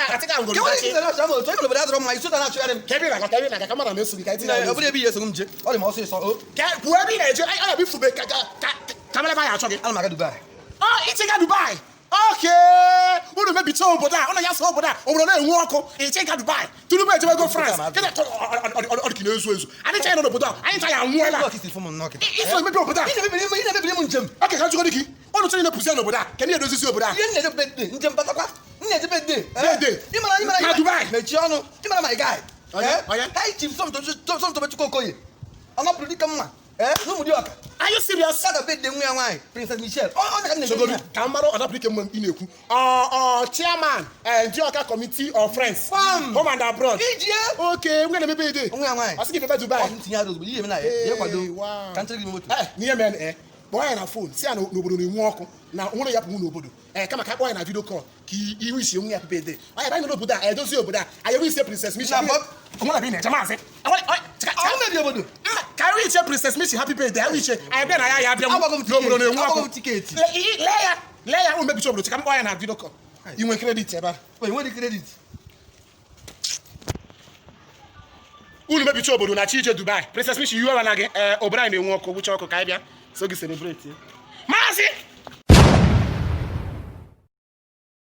I think I'm going to go to the Samuel. Tell me about my son. I'm sure Kevin, I come on and listen. I think I will be a some jet. All the most is all. Whoever I be for Camera by our talking. I'm not Dubai. Oh, it's a Dubai. Okay. Who do maybe talk about that? On a yes, over that. Over there, walk. It's a Dubai. To the way to go France. Get that on Kinos. I didn't tell you about that. I didn't tell you what is the form knocking. It's like maybe over that. You never been Jim. Okay, can't you go to key? On the train of Pusan over that. Can you do this over that? You never been in Jim Pataka. You never been there. You might Dubai. Mechiano. You might my guy. Oh, yeah. Hey, Jim, some to go. I'm not pretty come on. No, are you serious? Sada bed the why Princess Michelle. Oh, Camaro and applicant in a chairman and Joker committee of friends. Home and abroad. Okay, we're gonna be there. I think if I to buy. Wow. Can't tell you near man, boy and a phone. See, I know nobody walk. Now, only up nobody. Come a boy and a video call. He wish you happy birthday. I don't know that. I don't see over that. I always say Princess Michelle. I'm gonna be in a Jamaica. Can we say Princess Michelle happy birthday? I wish I bet I have no ticket. Leia will make trouble to come by and have video call. You will credit, wait, what the credit? Who may be trouble when I teach you Dubai? Princess Michelle, you are an again, O'Brien, and walk, which I can so celebrate.